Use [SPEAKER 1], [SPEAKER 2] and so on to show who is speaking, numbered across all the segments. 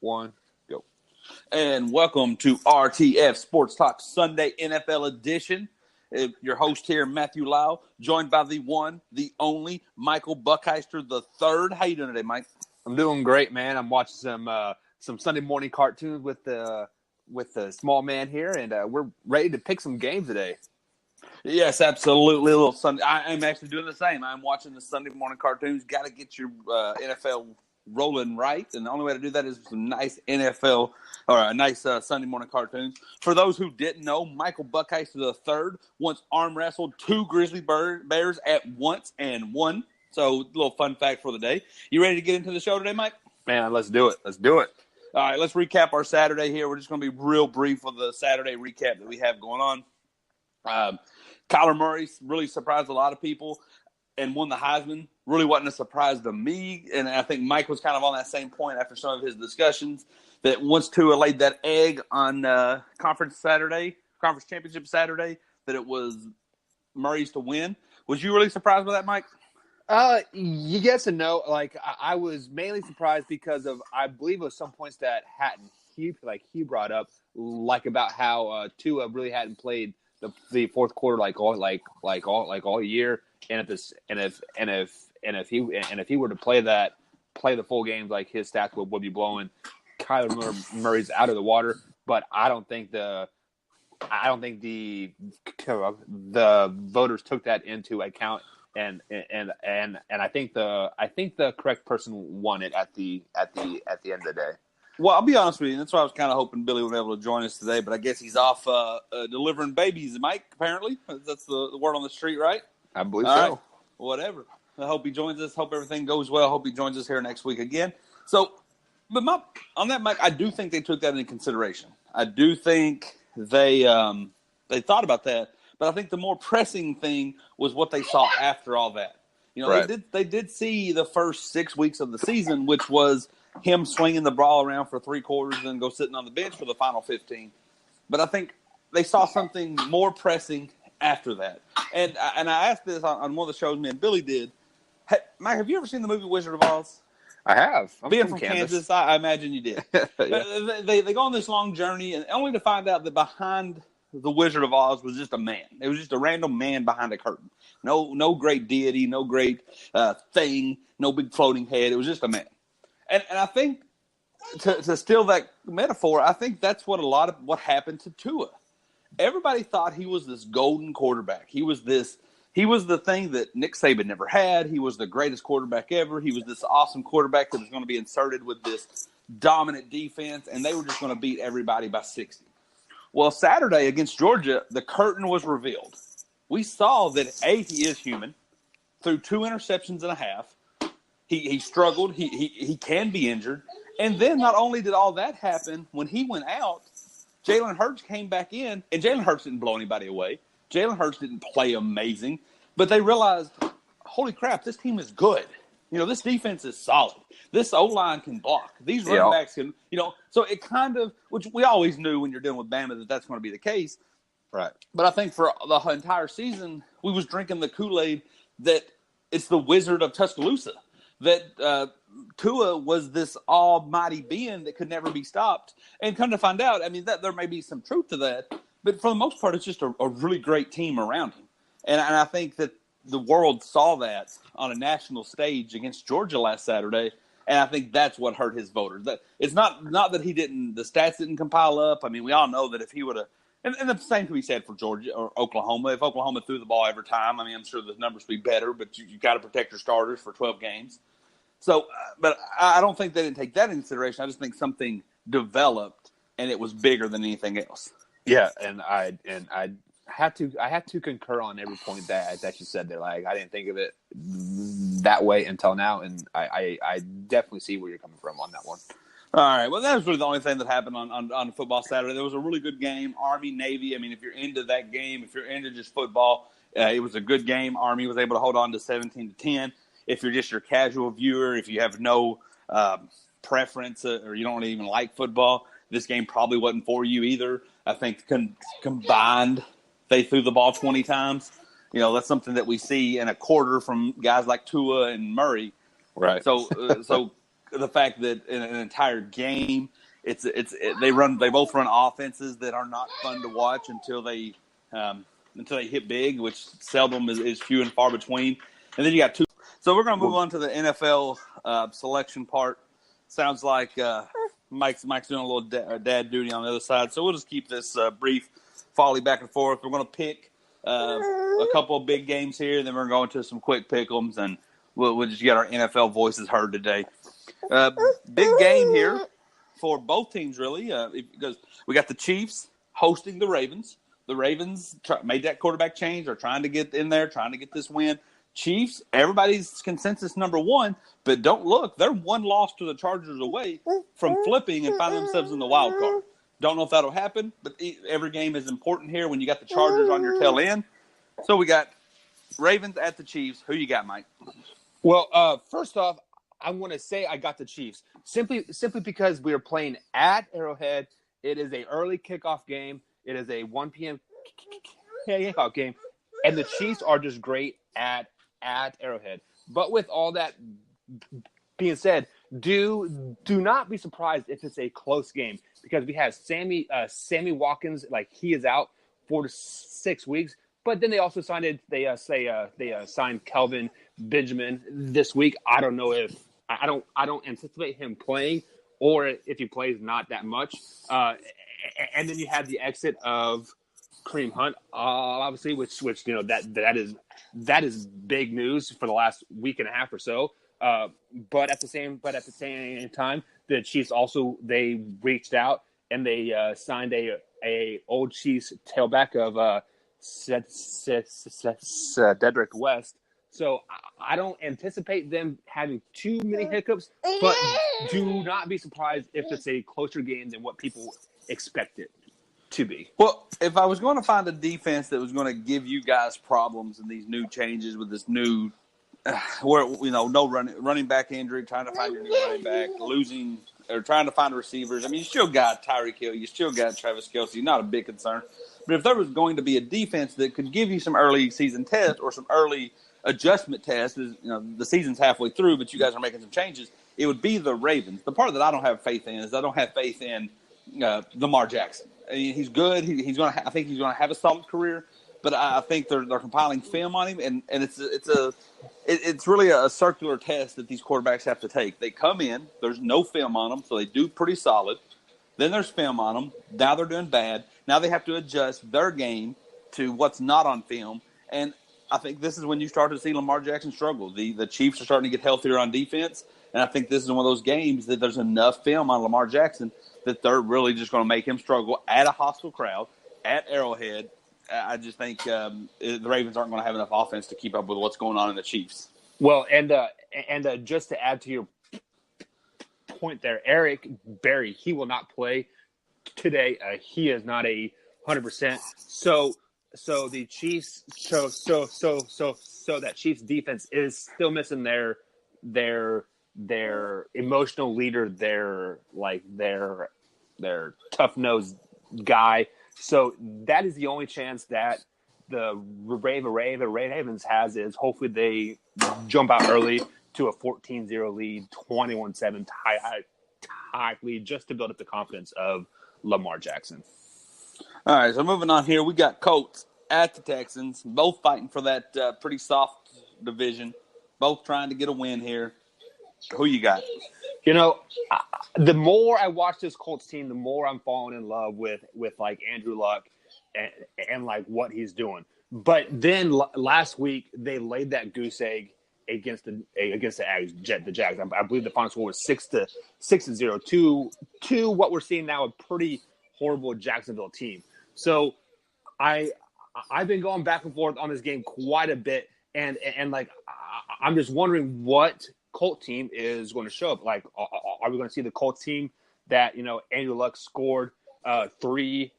[SPEAKER 1] 1, go.
[SPEAKER 2] And welcome to RTF Sports Talk Sunday NFL edition. Your host here, Matthew Lau, joined by the one, the only, Michael Buckheister III. How you doing today, Mike?
[SPEAKER 1] I'm doing great, man. I'm watching some Sunday morning cartoons with the small man here, and we're ready to pick some games today.
[SPEAKER 2] Yes, absolutely. A little Sunday. I'm actually doing the same. I'm watching the Sunday morning cartoons. Got to get your NFL rolling right, and the only way to do that is with some nice NFL or a nice Sunday morning cartoons. For those who didn't know, Michael Buckheister III once arm wrestled 2 grizzly bears at once and won. So, a little fun fact for the day. You ready to get into the show today, Mike?
[SPEAKER 1] Man, let's do it. Let's do it.
[SPEAKER 2] All right, let's recap our Saturday here. We're just going to be real brief with the Saturday recap that we have going on. Kyler Murray really surprised a lot of people and won the Heisman. Really wasn't a surprise to me, and I think Mike was kind of on that same point after some of his discussions that once Tua laid that egg on conference championship Saturday, that it was Murray's to win. Was you really surprised by that, Mike?
[SPEAKER 1] Yes and no. Like I was mainly surprised because of I believe it was some points that he brought up, like about how Tua really hadn't played the fourth quarter all year, and if he were to play the full games, like his stats would be blowing Kyler Murray's out of the water. But I don't think the voters took that into account, and I think the correct person won it at the end of the day.
[SPEAKER 2] Well, I'll be honest with you. That's why I was kind of hoping Billy would be able to join us today, but I guess he's off delivering babies, Mike, apparently. That's the word on the street, right?
[SPEAKER 1] I believe
[SPEAKER 2] All
[SPEAKER 1] so.
[SPEAKER 2] Right. Whatever. I hope he joins us. Hope everything goes well. Hope he joins us here next week again. So, but on that, Mike, I do think they took that into consideration. I do think they thought about that, but I think the more pressing thing was what they saw after all that. You know,
[SPEAKER 1] right.
[SPEAKER 2] they did see the first 6 weeks of the season, which was him swinging the ball around for 3 quarters and then go sitting on the bench for the final 15. But I think they saw something more pressing after that. And I asked this on one of the shows me and Billy did. Hey, Mike, have you ever seen the movie Wizard of Oz?
[SPEAKER 1] I have.
[SPEAKER 2] Being from Kansas, I imagine you did.
[SPEAKER 1] Yeah.
[SPEAKER 2] They go on this long journey, and only to find out that behind the Wizard of Oz was just a man. It was just a random man behind a curtain. No great deity, no great thing, no big floating head. It was just a man. And I think to steal that metaphor, I think that's what happened to Tua. Everybody thought he was this golden quarterback. He was the thing that Nick Saban never had. He was the greatest quarterback ever. He was this awesome quarterback that was going to be inserted with this dominant defense, and they were just going to beat everybody by 60. Well, Saturday against Georgia, the curtain was revealed. We saw that, A, he is human, threw 2 interceptions and a half. He struggled. He can be injured. And then not only did all that happen, when he went out, Jalen Hurts came back in, and Jalen Hurts didn't blow anybody away. Jalen Hurts didn't play amazing. But they realized, holy crap, this team is good. You know, this defense is solid. This O-line can block. These running backs can, so it kind of, which we always knew when you're dealing with Bama that that's going to be the case.
[SPEAKER 1] Right.
[SPEAKER 2] But I think for the entire season, we was drinking the Kool-Aid that it's the Wizard of Tuscaloosa. That Tua was this almighty being that could never be stopped. And come to find out, I mean, that there may be some truth to that, but for the most part, it's just a really great team around him. And I think that the world saw that on a national stage against Georgia last Saturday, and I think that's what hurt his voters. That it's not that the stats didn't compile up. I mean, we all know that if he would have, and the same can be said for Georgia or Oklahoma. If Oklahoma threw the ball every time, I mean, I'm sure the numbers would be better, but you got to protect your starters for 12 games. So, but I don't think they didn't take that into consideration. I just think something developed, and it was bigger than anything else.
[SPEAKER 1] Yeah, and I had to concur on every point that you said there. Like, I didn't think of it that way until now, and I definitely see where you're coming from on that one.
[SPEAKER 2] All right. Well, that was really the only thing that happened on football Saturday. There was a really good game, Army, Navy. I mean, if you're into that game, if you're into just football, it was a good game. Army was able to hold on to 17-10. If you're just your casual viewer, if you have no preference or you don't even like football, this game probably wasn't for you either. I think combined, they threw the ball 20 times. You know, that's something that we see in a quarter from guys like Tua and Murray.
[SPEAKER 1] Right.
[SPEAKER 2] So the fact that in an entire game, they both run offenses that are not fun to watch until they hit big, which seldom is few and far between. And then you got two. So we're going to move on to the NFL selection part. Sounds like Mike's doing a little dad duty on the other side. So we'll just keep this brief, volley back and forth. We're going to pick a couple of big games here, then we're going to go into some quick pick'ems, and we'll just get our NFL voices heard today. Big game here for both teams, really, because we got the Chiefs hosting the Ravens. The Ravens made that quarterback change. They're trying to get in there, trying to get this win. Chiefs, everybody's consensus number one, but don't look. They're one loss to the Chargers away from flipping and finding themselves in the wild card. Don't know if that'll happen, but every game is important here when you got the Chargers on your tail end. So we got Ravens at the Chiefs. Who you got, Mike?
[SPEAKER 1] Well, first off, I want to say I got the Chiefs simply because we are playing at Arrowhead. It is an early kickoff game. It is a 1 p.m. kickoff game, and the Chiefs are just great at Arrowhead. But with all that being said, do not be surprised if it's a close game, because we have Sammy Watkins, like, he is out 4 to 6 weeks. But then they also signed signed Kelvin Benjamin this week. I don't know if I don't anticipate him playing, or if he plays, not that much. And then you have the exit of Kareem Hunt, obviously, which that is big news for the last week and a half or so. But at the same time, the Chiefs also, they reached out and they signed a old Chiefs tailback of Dedrick West. So I don't anticipate them having too many hiccups, but do not be surprised if it's a closer game than what people expect it to be.
[SPEAKER 2] Well, if I was going to find a defense that was going to give you guys problems in these new changes with this new, no running back injury, trying to find your new running back, losing or trying to find receivers. I mean, you still got Tyreek Hill, you still got Travis Kelce, not a big concern. But if there was going to be a defense that could give you some early season tests or some early adjustment tests, the season's halfway through, but you guys are making some changes, it would be the Ravens. The part that I don't have faith in is I don't have faith in Lamar Jackson. I mean, he's good. I think he's going to have a solid career, but I think they're compiling film on him, and it's really a circular test that these quarterbacks have to take. They come in, there's no film on them, so they do pretty solid. Then there's film on them. Now they're doing bad. Now they have to adjust their game to what's not on film, and I think this is when you start to see Lamar Jackson struggle. The Chiefs are starting to get healthier on defense, and I think this is one of those games that there's enough film on Lamar Jackson that they're really just going to make him struggle at a hostile crowd, at Arrowhead. I just think the Ravens aren't going to have enough offense to keep up with what's going on in the Chiefs.
[SPEAKER 1] Well, and just to add to your point there, Eric Berry, he will not play today. He is not 100%. So the Chiefs, so that Chiefs defense is still missing their emotional leader, their tough-nosed guy. So that is the only chance that the Ravens has, is hopefully they jump out early to a 14-0 lead, 21-7 tie lead, just to build up the confidence of Lamar Jackson.
[SPEAKER 2] All right, so moving on here, we got Colts at the Texans, both fighting for that pretty soft division, both trying to get a win here. Who you got?
[SPEAKER 1] The more I watch this Colts team, the more I'm falling in love with like Andrew Luck and like what he's doing. But then last week they laid that goose egg against the Jags. I believe the final score was 6-0 to what we're seeing now, a pretty horrible Jacksonville team. So I've been going back and forth on this game quite a bit, and like I'm just wondering what Colt team is going to show up. Like, are we going to see the Colts team that Andrew Luck scored three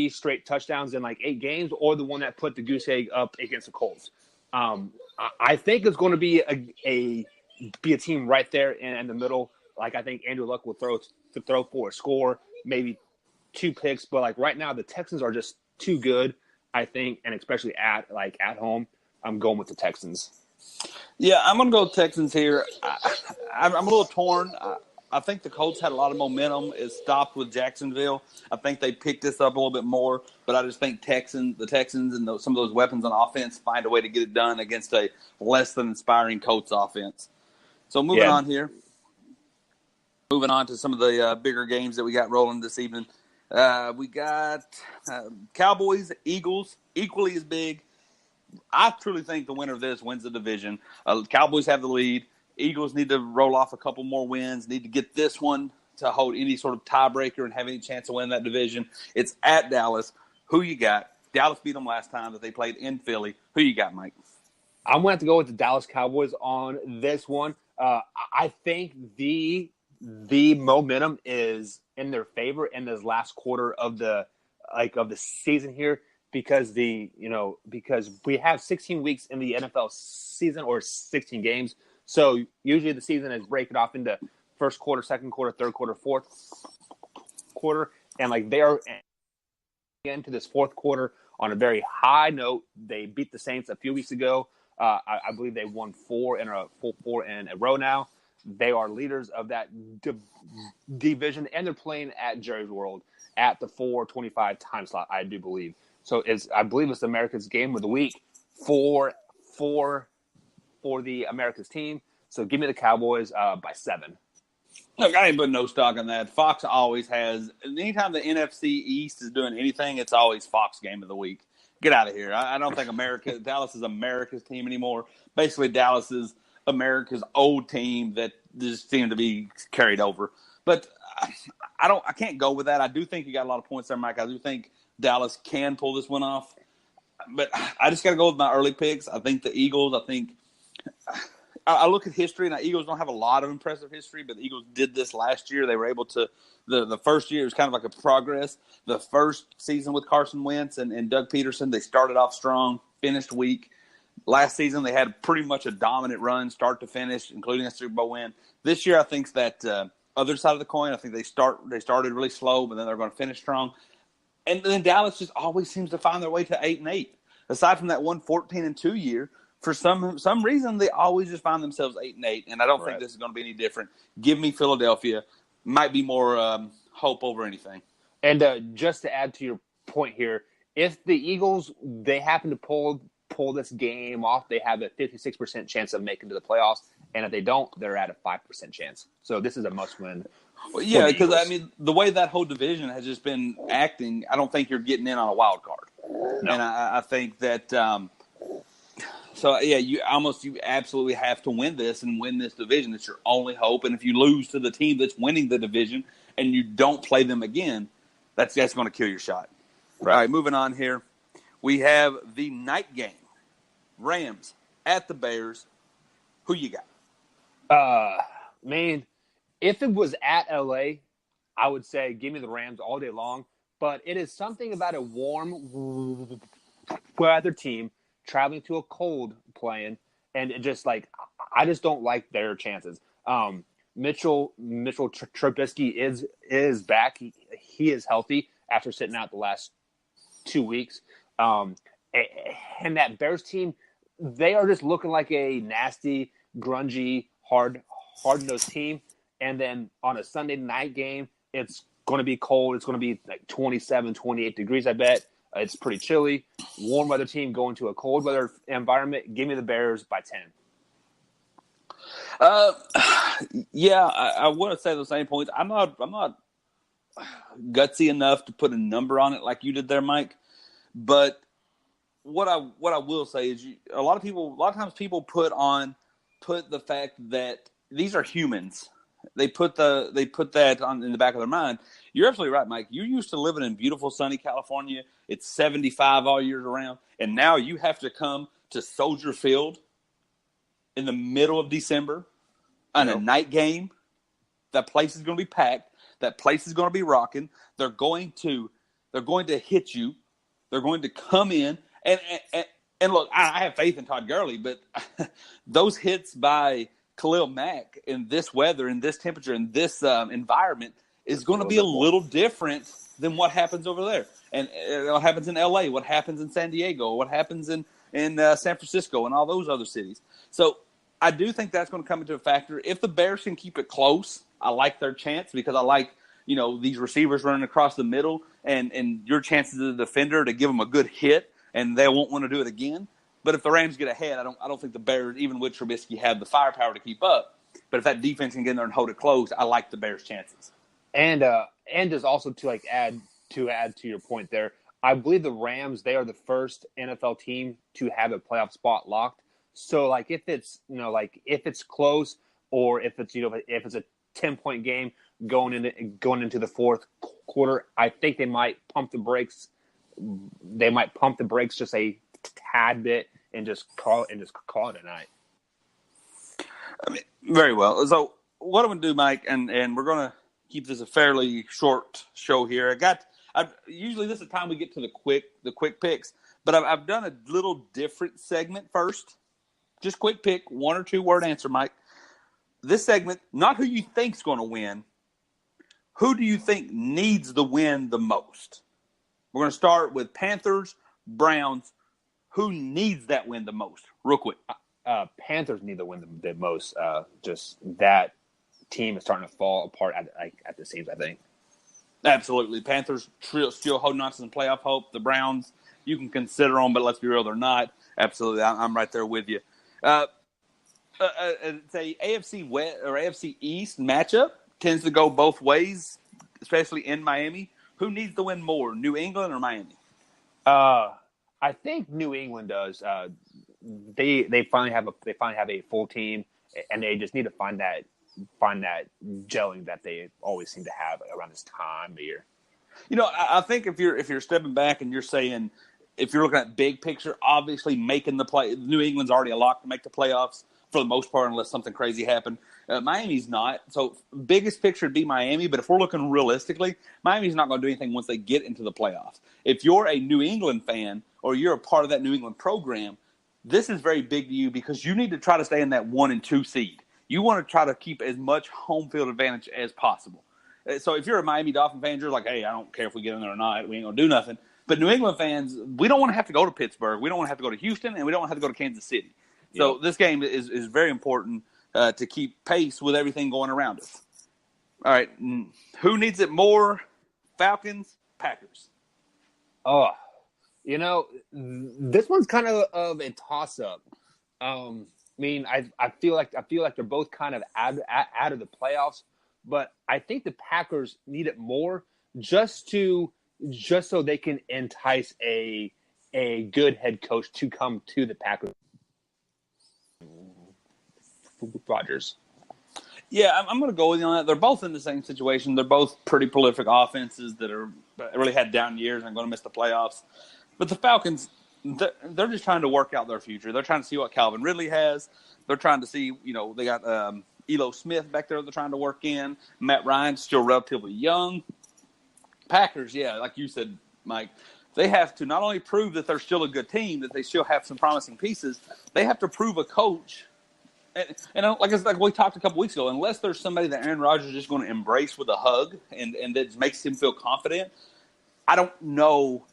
[SPEAKER 1] straight touchdowns in like 8 games, or the one that put the goose egg up against the Colts? I think it's going to be a team right there in the middle. Like, I think Andrew Luck will throw for a score, maybe 2 picks, but like right now the Texans are just too good, I think, and especially at home, I'm going with the Texans.
[SPEAKER 2] Yeah, I'm going to go Texans here. I'm a little torn. I think the Colts had a lot of momentum. It stopped with Jacksonville. I think they picked this up a little bit more, but I just think the Texans and some of those weapons on offense find a way to get it done against a less than inspiring Colts offense. So moving
[SPEAKER 1] Yeah.
[SPEAKER 2] on here. Moving on to some of the bigger games that we got rolling this evening. We got Cowboys, Eagles, equally as big. I truly think the winner of this wins the division. Cowboys have the lead. Eagles need to roll off a couple more wins, need to get this one to hold any sort of tiebreaker and have any chance to win that division. It's at Dallas. Who you got? Dallas beat them last time that they played in Philly. Who you got, Mike?
[SPEAKER 1] I'm going to have to go with the Dallas Cowboys on this one. I think the momentum is in their favor in this last quarter of the season here because because we have 16 weeks in the NFL season or 16 games. So usually the season is breaking off into first quarter, second quarter, third quarter, fourth quarter, and like they are into this fourth quarter on a very high note. They beat the Saints a few weeks ago. I believe they won four in a row now. They are leaders of that division, and they're playing at Jerry's World at the 4:25 time slot, I do believe. So I believe it's America's game of the week for the America's team. So give me the Cowboys by 7.
[SPEAKER 2] Look, I ain't putting no stock in that. Fox always has. Anytime the NFC East is doing anything, it's always Fox game of the week. Get out of here. I don't think Dallas is America's team anymore. Basically, Dallas is America's old team that just seemed to be carried over. But I can't go with that. I do think you got a lot of points there, Mike. I do think Dallas can pull this one off. But I just got to go with my early picks. I think the Eagles, I look at history, and the Eagles don't have a lot of impressive history, but the Eagles did this last year. They were able to the first year was kind of like a progress. The first season with Carson Wentz and Doug Peterson, they started off strong, finished weak. Last season, they had pretty much a dominant run, start to finish, including a Super Bowl win. This year, I think that other side of the coin. I think they started really slow, but then they're going to finish strong. And then Dallas just always seems to find their way to 8-8. Aside from that 1-14-2 year, for some reason, they always just find themselves 8-8, and I don't think this is going to be any different. Give me Philadelphia. Might be more hope over anything.
[SPEAKER 1] And just to add to your point here, if the Eagles they happen to pull this game off, they have a 56% chance of making to the playoffs, and if they don't, they're at a 5% chance. So this is a must-win.
[SPEAKER 2] Well, yeah, because the way that whole division has just been acting, I don't think you're getting in on a wild card. No. And I think that. So, yeah, you absolutely have to win this and win this division. It's your only hope. And if you lose to the team that's winning the division and you don't play them again, that's going to kill your shot. Right. All right, moving on here. We have the night game. Rams at the Bears. Who you got?
[SPEAKER 1] Man, if it was at L.A., I would say give me the Rams all day long. But it is something about a warm weather team traveling to a cold playing, and it just I just don't like their chances. Mitchell Trubisky is back. He is healthy after sitting out the last 2 weeks. And that Bears team, they are just looking like a nasty, grungy, hard-nosed team. And then on a Sunday night game, it's going to be cold. It's going to be like 27, 28 degrees, I bet. It's pretty chilly. Warm weather team going to a cold weather environment. Give me the Bears by 10.
[SPEAKER 2] Yeah, I want to say the same points. I'm not gutsy enough to put a number on it like you did there, Mike. But what I will say is, a lot of times people put the fact that these are humans. They put that in the back of their mind. You're absolutely right, Mike. You're used to living in beautiful, sunny California. It's 75 all year around, and now you have to come to Soldier Field in the middle of December on a night game. That place is going to be packed. That place is going to be rocking. They're going to hit you. They're going to come in and look. I have faith in Todd Gurley, but those hits by Khalil Mack in this weather, in this temperature, in this environment is going to be a little different than what happens over there. And what happens in L.A., what happens in San Diego, what happens in in San Francisco and all those other cities. So I do think that's going to come into a factor. If the Bears can keep it close, I like their chance because I like, these receivers running across the middle and your chances as a defender to give them a good hit, and they won't want to do it again. But if the Rams get ahead, I don't think the Bears, even with Trubisky, have the firepower to keep up. But if that defense can get in there and hold it close, I like the Bears' chances.
[SPEAKER 1] And just also to add to your point there, I believe the Rams, they are the first NFL team to have a playoff spot locked. So if it's if it's close, or if it's if it's a 10-point game going into the fourth quarter, I think they might pump the brakes. They might pump the brakes just a tad bit and just call it a night.
[SPEAKER 2] I mean, very well. So what I'm going to do, Mike, and we're going to keep this a fairly short show here. Usually this is the time we get to the quick picks, but I've done a little different segment first. Just quick pick, 1 or 2 word answer, Mike. This segment, not who you think's going to win. Who do you think needs the win the most? We're going to start with Panthers, Browns. Who needs that win the most? Real quick.
[SPEAKER 1] Panthers need the win the most. Just that team is starting to fall apart at the seams, I think.
[SPEAKER 2] Absolutely. Panthers still holding on to some playoff hope. The Browns, you can consider them, but let's be real, they're not. Absolutely. I'm right there with you. It's a AFC West or AFC East matchup. Tends to go both ways, especially in Miami. Who needs to win more, New England or Miami?
[SPEAKER 1] I think New England does. They finally have a full team, and they just need to find that gelling that they always seem to have around this time of year.
[SPEAKER 2] I think if you're stepping back and you're saying, if you're looking at big picture, obviously making the play, New England's already a lock to make the playoffs for the most part, unless something crazy happened. Miami's not. So biggest picture would be Miami, but if we're looking realistically, Miami's not going to do anything once they get into the playoffs. If you're a New England fan or you're a part of that New England program, this is very big to you because you need to try to stay in that 1 and 2 seed. You want to try to keep as much home field advantage as possible. So if you're a Miami Dolphin fan, you're like, hey, I don't care if we get in there or not. We ain't going to do nothing. But New England fans, we don't want to have to go to Pittsburgh. We don't want to have to go to Houston, and we don't want to have to go to Kansas City. So This game is very important to keep pace with everything going around us. All right. Who needs it more? Falcons, Packers.
[SPEAKER 1] Oh, this one's kind of a toss-up. I feel like they're both kind of out of the playoffs, but I think the Packers need it more just so they can entice a good head coach to come to the Packers. Rodgers.
[SPEAKER 2] Yeah, I'm going to go with you on that. They're both in the same situation. They're both pretty prolific offenses that really had down years and are going to miss the playoffs. But the Falcons, they're just trying to work out their future. They're trying to see what Calvin Ridley has. They're trying to see, they got Elo Smith back there they're trying to work in. Matt Ryan's still relatively young. Packers, yeah, like you said, Mike, they have to not only prove that they're still a good team, that they still have some promising pieces, they have to prove a coach. And like we talked a couple weeks ago, unless there's somebody that Aaron Rodgers is just going to embrace with a hug and that makes him feel confident, I don't know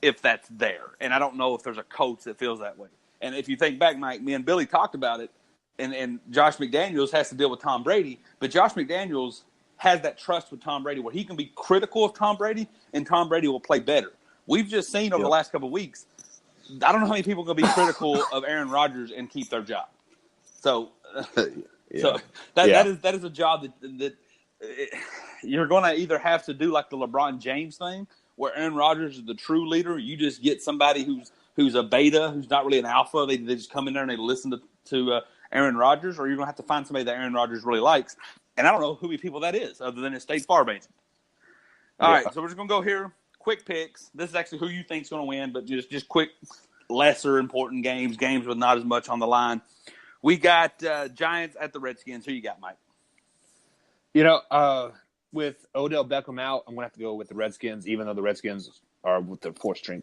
[SPEAKER 2] if that's there. And I don't know if there's a coach that feels that way. And if you think back, Mike, me and Billy talked about it, and Josh McDaniels has to deal with Tom Brady, but Josh McDaniels has that trust with Tom Brady where he can be critical of Tom Brady, and Tom Brady will play better. We've just seen over the last couple of weeks, I don't know how many people are going to be critical of Aaron Rodgers and keep their job. So that is a job that you're going to either have to do like the LeBron James thing, where Aaron Rodgers is the true leader. You just get somebody who's a beta, who's not really an alpha. They just come in there and they listen to Aaron Rodgers, or you're going to have to find somebody that Aaron Rodgers really likes. And I don't know who many people that is, other than his State Farm agent. All right, so we're just going to go here. Quick picks. This is actually who you think's going to win, but just quick, lesser important games with not as much on the line. We got Giants at the Redskins. Who you got, Mike?
[SPEAKER 1] With Odell Beckham out, I'm going to have to go with the Redskins, even though the Redskins are with the fourth-string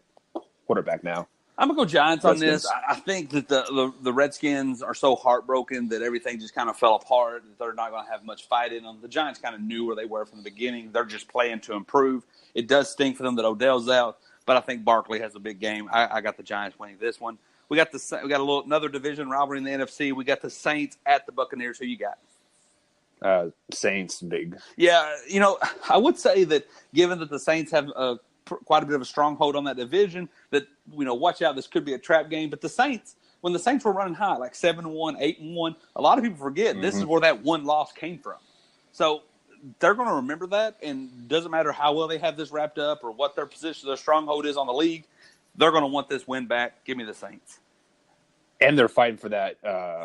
[SPEAKER 1] quarterback now.
[SPEAKER 2] I'm going to go Giants on this. I think that the Redskins are so heartbroken that everything just kind of fell apart, that they're not going to have much fight in them. The Giants kind of knew where they were from the beginning. They're just playing to improve. It does stink for them that Odell's out, but I think Barkley has a big game. I got the Giants winning this one. We got another division rivalry in the NFC. We got the Saints at the Buccaneers. Who you got?
[SPEAKER 1] Saints big.
[SPEAKER 2] Yeah, I would say that given that the Saints have quite a bit of a stronghold on that division, that watch out, this could be a trap game. But the Saints, when the Saints were running high, like 7-1, 8-1, a lot of people forget this is where that one loss came from. So they're going to remember that, and doesn't matter how well they have this wrapped up or what their position, their stronghold is on the league, they're going to want this win back. Give me the Saints.
[SPEAKER 1] And they're fighting for that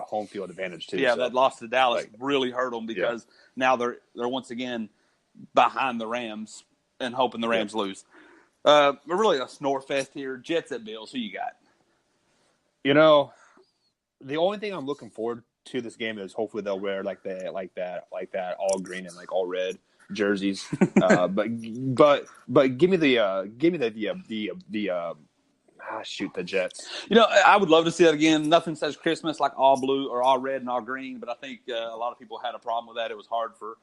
[SPEAKER 1] home field advantage too.
[SPEAKER 2] Yeah,
[SPEAKER 1] so.
[SPEAKER 2] That loss to Dallas really hurt them because now they're once again behind the Rams and hoping the Rams lose. Really a snore fest here. Jets at Bills. Who you got?
[SPEAKER 1] The only thing I'm looking forward to this game is hopefully they'll wear like that all green and like all red jerseys. But give me the Jets.
[SPEAKER 2] I would love to see that again. Nothing says Christmas like all blue or all red and all green, but I think a lot of people had a problem with that. It was hard for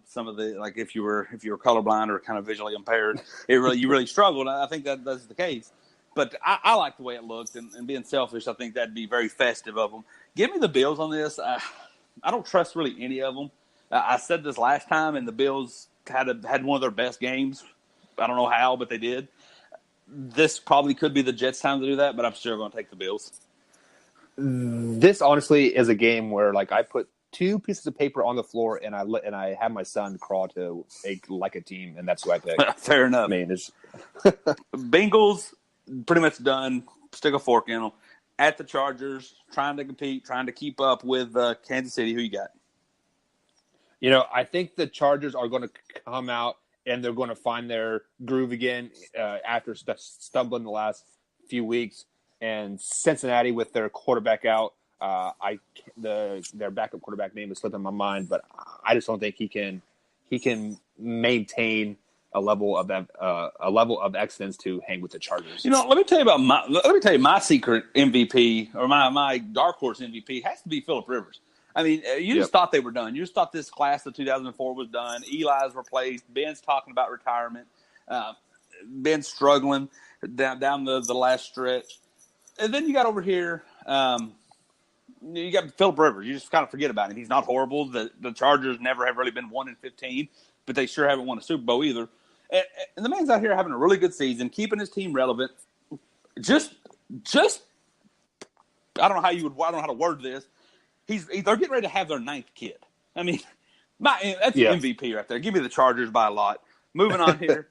[SPEAKER 2] some of the, like if you were colorblind or kind of visually impaired, you really struggled. I think that's the case. But I like the way it looked, and being selfish, I think that'd be very festive of them. Give me the Bills on this. I don't trust really any of them. I said this last time, and the Bills had one of their best games. I don't know how, but they did. This probably could be the Jets' time to do that, but I'm still going to take the Bills.
[SPEAKER 1] This honestly is a game where like I put 2 pieces of paper on the floor and I have my son crawl to like a team, and that's who I pick.
[SPEAKER 2] Fair enough.
[SPEAKER 1] I mean, it's
[SPEAKER 2] Bengals pretty much done. Stick a fork in them. At the Chargers, trying to compete, trying to keep up with Kansas City. Who you got?
[SPEAKER 1] I think the Chargers are going to come out and they're going to find their groove again after stumbling the last few weeks. And Cincinnati with their quarterback out, their backup quarterback name is slipping my mind, but I just don't think he can maintain a level of excellence to hang with the Chargers.
[SPEAKER 2] Let me tell you my secret MVP or my dark horse MVP has to be Phillip Rivers. I mean, you just thought they were done. You just thought this class of 2004 was done. Eli's replaced. Ben's talking about retirement. Ben's struggling down the last stretch. And then you got over here, you got Phillip Rivers. You just kind of forget about him. He's not horrible. The Chargers never have really been 1-15, but they sure haven't won a Super Bowl either. And the man's out here having a really good season, keeping his team relevant. Just I don't know how to word this. They're getting ready to have their 9th kid. I mean, that's an MVP right there. Give me the Chargers by a lot. Moving on here,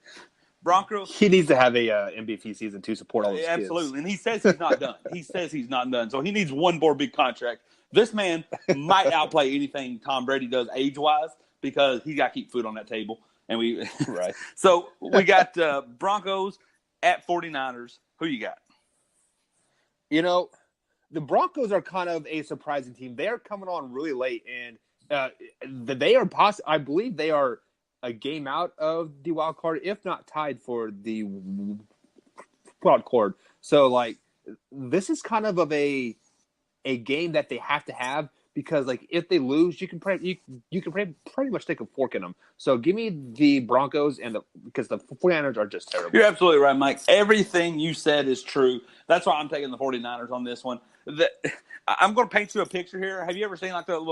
[SPEAKER 2] Broncos.
[SPEAKER 1] He needs to have a MVP season to support all his kids.
[SPEAKER 2] Absolutely, and he says he's not done. He says he's not done, so he needs one more big contract. This man might outplay anything Tom Brady does age-wise because he's got to keep food on that table. And
[SPEAKER 1] right.
[SPEAKER 2] So we got Broncos at 49ers. Who you got?
[SPEAKER 1] The Broncos are kind of a surprising team. They are coming on really late, and they are I believe they are a game out of the wild card, if not tied for the wild card. So, like, this is kind of a game that they have to have because, like, if they lose, you can pretty much take a fork in them. So, give me the Broncos because the 49ers are just terrible.
[SPEAKER 2] You're absolutely right, Mike. Everything you said is true. That's why I'm taking the 49ers on this one. I'm going to paint you a picture here. Have you ever seen like those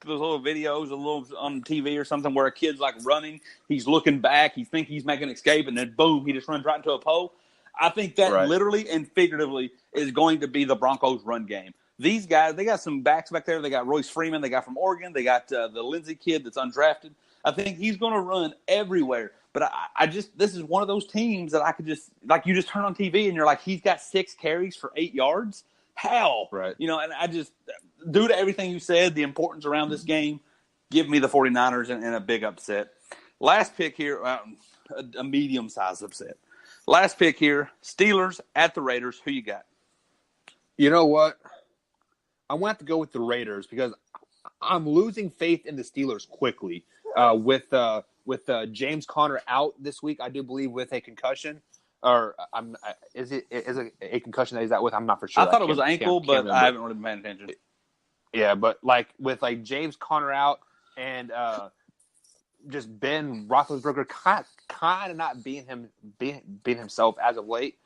[SPEAKER 2] little videos on TV or something where a kid's like running, he's looking back, he thinks he's making an escape, and then boom, he just runs right into a pole? I think that literally and figuratively is going to be the Broncos' run game. These guys, they got some backs back there. They got Royce Freeman. They got from Oregon. They got the Lindsey kid that's undrafted. I think he's going to run everywhere. But this is one of those teams that I could just, like, you just turn on TV and you're like, he's got 6 carries for 8 yards. How?
[SPEAKER 1] Right.
[SPEAKER 2] And I just, due to everything you said, the importance around this game, give me the 49ers and a big upset. Last pick here, a medium-sized upset. Last pick here, Steelers at the Raiders. Who you got?
[SPEAKER 1] You know what? I'm going to have to go with the Raiders because I'm losing faith in the Steelers quickly. With James Conner out this week, I do believe with a concussion. Or is it a concussion that he's out with? I'm not for sure.
[SPEAKER 2] I thought it was ankle, but I haven't really been paying attention.
[SPEAKER 1] Yeah, but like with like James Conner out and just Ben Roethlisberger kind of not being himself as of late.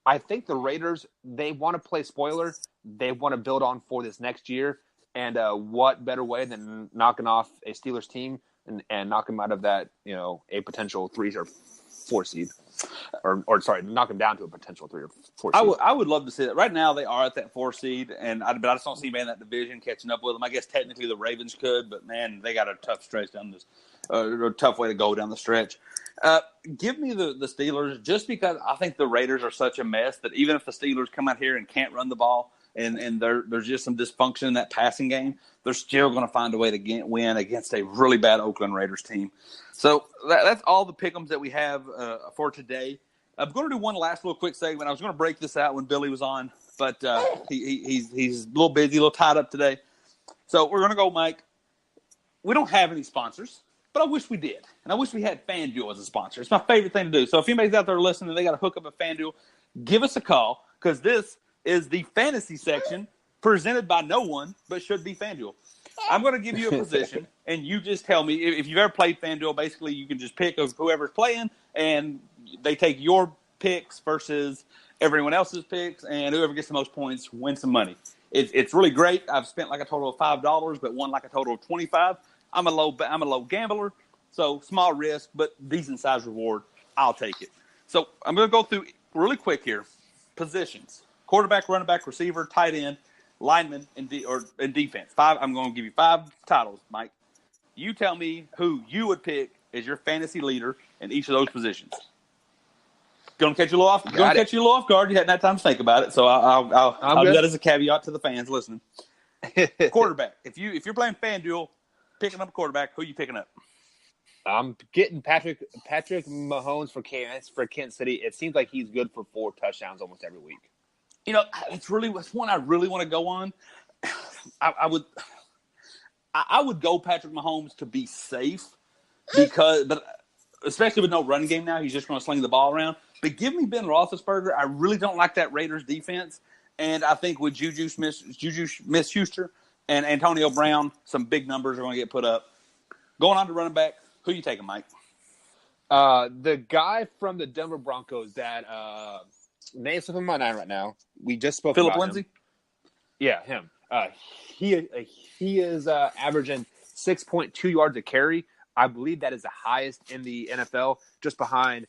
[SPEAKER 1] I think the Raiders, they want to play spoiler. They want to build on for this next year. And what better way than knocking off a Steelers team and knock them out of that, a potential 3 or 4 seed. Or sorry, knock them down to a potential 3 or 4 seed.
[SPEAKER 2] I would love to see that. Right now, they are at that 4 seed, but I just don't see man in that division catching up with them. I guess technically the Ravens could, but man, they got a tough stretch down this, a tough way to go down the stretch. Give me the Steelers just because I think the Raiders are such a mess that even if the Steelers come out here and can't run the ball and there's just some dysfunction in that passing game, they're still going to find a way to win against a really bad Oakland Raiders team. So that's all the pick'ems that we have for today. I'm going to do one last little quick segment. I was going to break this out when Billy was on, but he's a little busy, a little tied up today. So we're going to go, Mike. We don't have any sponsors, but I wish we did. And I wish we had FanDuel as a sponsor. It's my favorite thing to do. So if anybody's out there listening and they got to hook up a FanDuel, give us a call because this is the fantasy section presented by no one but should be FanDuel. I'm going to give you a position, and you just tell me if you've ever played FanDuel. Basically, you can just pick of whoever's playing, and they take your picks versus everyone else's picks, and whoever gets the most points wins some money. It's really great. I've spent like a total of $5, but won like a total of $25. I'm a low gambler, so small risk, but decent size reward. I'll take it. So I'm going to go through really quick here. Positions: quarterback, running back, receiver, tight end, lineman, and defense. I'm going to give you 5 titles, Mike. You tell me who you would pick as your fantasy leader in each of those positions. Going to catch you a little off guard. You hadn't had time to think about it, so I'll do that as a caveat to the fans listening. Quarterback. If you're playing FanDuel, picking up a quarterback, who are you picking up?
[SPEAKER 1] I'm getting Patrick Mahomes for Kansas City. It seems like he's good for 4 touchdowns almost every week.
[SPEAKER 2] It's one I really want to go on. I would go Patrick Mahomes to be safe but especially with no running game now, he's just going to sling the ball around. But give me Ben Roethlisberger. I really don't like that Raiders defense, and I think with Juju Smith-Schuster and Antonio Brown, some big numbers are going to get put up. Going on to running back, who you taking, Mike?
[SPEAKER 1] The guy from the Denver Broncos that name's slipping my mind right now. We just spoke
[SPEAKER 2] Phillip
[SPEAKER 1] about
[SPEAKER 2] Lindsay?
[SPEAKER 1] him. Yeah, him. He is averaging 6.2 yards a carry. I believe that is the highest in the NFL, just behind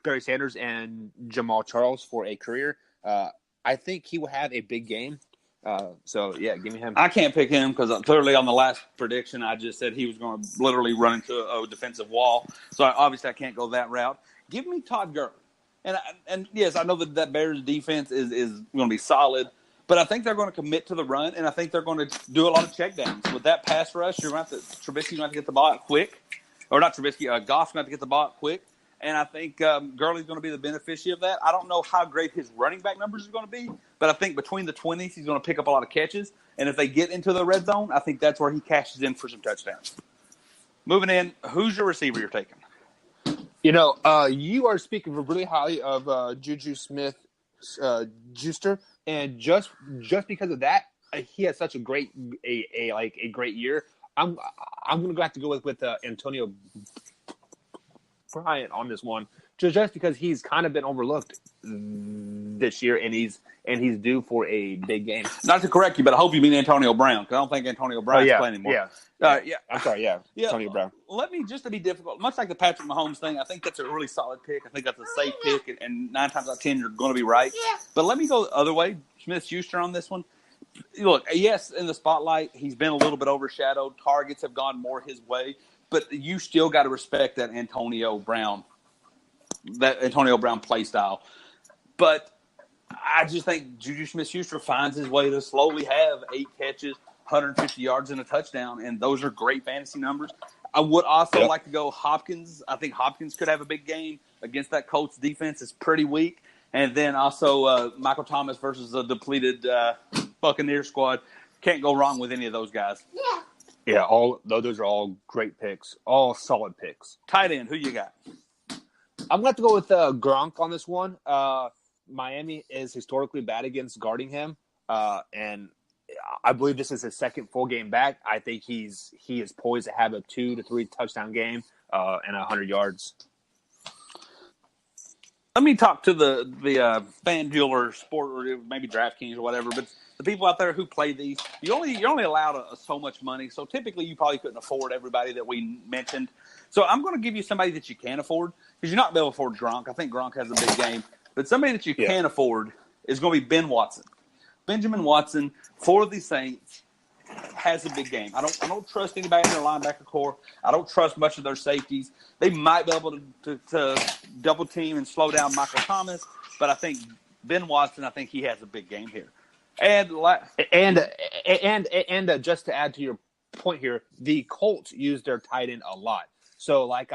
[SPEAKER 1] Barry Sanders and Jamal Charles for a career. I think he will have a big game. So, yeah, give me him.
[SPEAKER 2] I can't pick him because clearly on the last prediction, I just said he was going to literally run into a defensive wall. So, obviously, I can't go that route. Give me Todd Gurley. And yes, I know that Bears defense is going to be solid, but I think they're going to commit to the run, and I think they're going to do a lot of checkdowns. With that pass rush, Trubisky's going to have to get the ball out quick. Or not Trubisky, Goff's going to have to get the ball out quick. And I think Gurley's going to be the beneficiary of that. I don't know how great his running back numbers are going to be, but I think between the 20s, he's going to pick up a lot of catches. And if they get into the red zone, I think that's where he cashes in for some touchdowns. Moving in, who's your receiver you're taking?
[SPEAKER 1] You are speaking really highly of Juju Smith-Schuster, and just because of that, he has such a great year. I'm going to have to go with Antonio Bryant on this one, just because he's kind of been overlooked this year, and he's due for a big game.
[SPEAKER 2] Not to correct you, but I hope you mean Antonio Brown, because I don't think Antonio Brown's playing anymore.
[SPEAKER 1] Yeah. I'm sorry, Antonio Brown.
[SPEAKER 2] Let me, just to be difficult, much like the Patrick Mahomes thing, I think that's a really solid pick. I think that's a safe pick, and 9 times out of 10, you're going to be right. Yeah. But let me go the other way, Smith-Schuster on this one. Look, yes, in the spotlight, he's been a little bit overshadowed. Targets have gone more his way. But you still got to respect that Antonio Brown play style. But I just think Juju Smith-Schuster finds his way to slowly have 8 catches, 150 yards, and a touchdown, and those are great fantasy numbers. I would also like to go Hopkins. I think Hopkins could have a big game against that Colts defense. It's pretty weak. And then also Michael Thomas versus a depleted Buccaneer squad. Can't go wrong with any of those guys.
[SPEAKER 1] Yeah, those are all great picks, all solid picks.
[SPEAKER 2] Tight end, who you got?
[SPEAKER 1] I'm going to have to go with Gronk on this one. Miami is historically bad against guarding him, and I believe this is his second full game back. I think he is poised to have a 2 to 3 touchdown game and 100 yards.
[SPEAKER 2] Let me talk to the FanDuel or Sport or maybe DraftKings or whatever, but the people out there who play these, you're only allowed so much money. So typically, you probably couldn't afford everybody that we mentioned. So I'm going to give you somebody that you can afford because you're not going to be able to afford Gronk. I think Gronk has a big game, but somebody that you can afford is going to be Ben Watson. Benjamin Watson for the Saints has a big game. I don't trust anybody in their linebacker core. I don't trust much of their safeties. They might be able to double team and slow down Michael Thomas, but I think Ben Watson, I think he has a big game here. And
[SPEAKER 1] just to add to your point here, the Colts use their tight end a lot. So I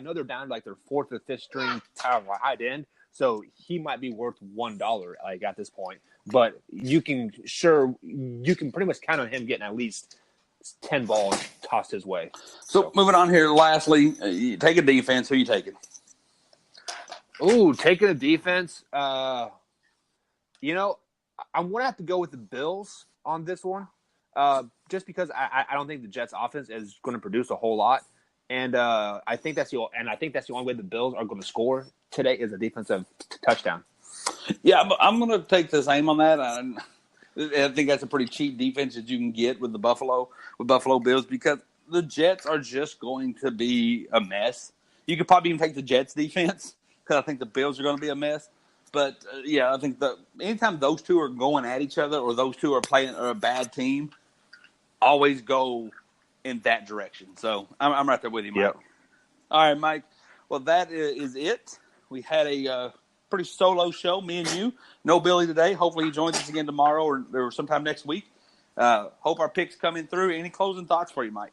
[SPEAKER 1] know they're down to like their fourth or fifth string tight end. So he might be worth $1 like at this point. But you can pretty much count on him getting at least 10 balls tossed his way.
[SPEAKER 2] So moving on here, lastly, you take a defense. Who you taking?
[SPEAKER 1] Ooh, taking a defense. I'm going to have to go with the Bills on this one, just because I don't think the Jets' offense is going to produce a whole lot, and I think that's the only way the Bills are going to score today is a defensive touchdown.
[SPEAKER 2] Yeah, I'm going to take the same on that. I think that's a pretty cheap defense that you can get with Buffalo Bills because the Jets are just going to be a mess. You could probably even take the Jets defense because I think the Bills are going to be a mess. But, I think anytime those two are going at each other or those two are playing a bad team, always go in that direction. So I'm right there with you, Mike.
[SPEAKER 1] Yep.
[SPEAKER 2] All right, Mike. Well, that is it. We had a pretty solo show, me and you. No Billy today. Hopefully he joins us again tomorrow or sometime next week. Hope our picks come in through. Any closing thoughts for you, Mike?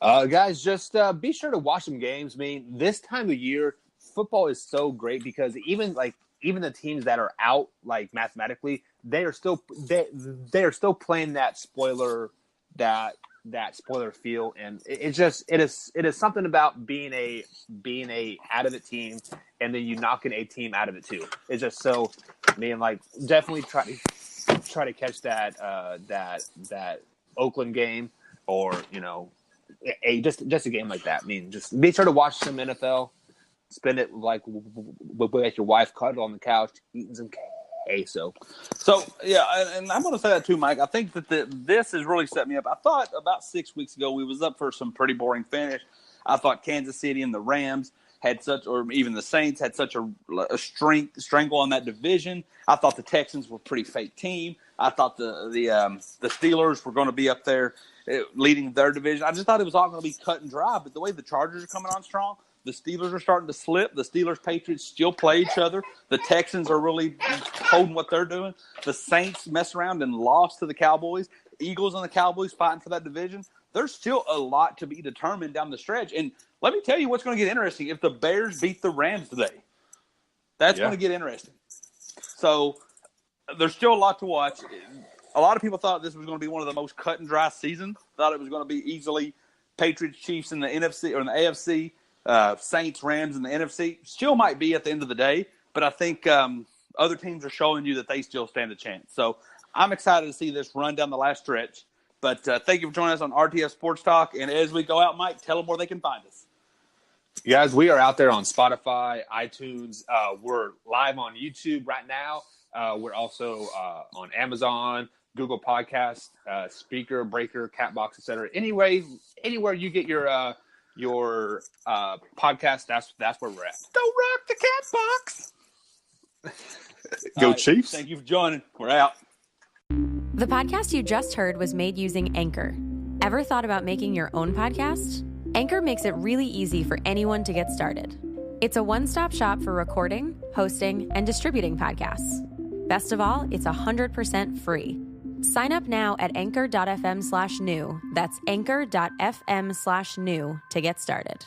[SPEAKER 1] Guys, just be sure to watch some games. I mean, this time of year, football is so great because even the teams that are out, like mathematically, they are still playing that spoiler feel, and it is something about being a out of it team, and then you knocking a team out of it too. It's just so, definitely try to catch that Oakland game, or just a game like that. I mean, just be sure to watch some NFL. Spend it with your wife, cuddle on the couch, eating some queso.
[SPEAKER 2] So, and I'm going to say that too, Mike. I think that this has really set me up. I thought about 6 weeks ago we was up for some pretty boring finish. I thought Kansas City and the Rams or even the Saints had such a strangle on that division. I thought the Texans were a pretty fake team. I thought the Steelers were going to be up there leading their division. I just thought it was all going to be cut and dry. But the way the Chargers are coming on strong, the Steelers are starting to slip. The Steelers-Patriots still play each other. The Texans are really holding what they're doing. The Saints messed around and lost to the Cowboys. Eagles and the Cowboys fighting for that division. There's still a lot to be determined down the stretch. And let me tell you what's going to get interesting. If the Bears beat the Rams today, that's going to get interesting. So there's still a lot to watch. A lot of people thought this was going to be one of the most cut and dry seasons. Thought it was going to be easily Patriots, Chiefs in the NFC or in the AFC. Saints, Rams in the NFC still might be at the end of the day, but I think other teams are showing you that they still stand a chance. So I'm excited to see this run down the last stretch. But thank you for joining us on RTF Sports Talk. And as we go out, Mike, tell them where they can find us.
[SPEAKER 1] Guys, we are out there on Spotify, iTunes. We're live on YouTube right now. We're also on Amazon, Google Podcasts, Speaker, Breaker, Catbox, etc. Anywhere you get your podcast, that's where we're at.
[SPEAKER 2] Don't rock the cat box.
[SPEAKER 1] Go Chiefs.
[SPEAKER 2] Thank you for joining. We're out.
[SPEAKER 3] The podcast you just heard was made using Anchor. Ever thought about making your own podcast? Anchor makes it really easy for anyone to get started. It's a one-stop shop for recording, hosting, and distributing podcasts. Best of all, it's 100% free. Sign up now at anchor.fm/new. That's anchor.fm/new to get started.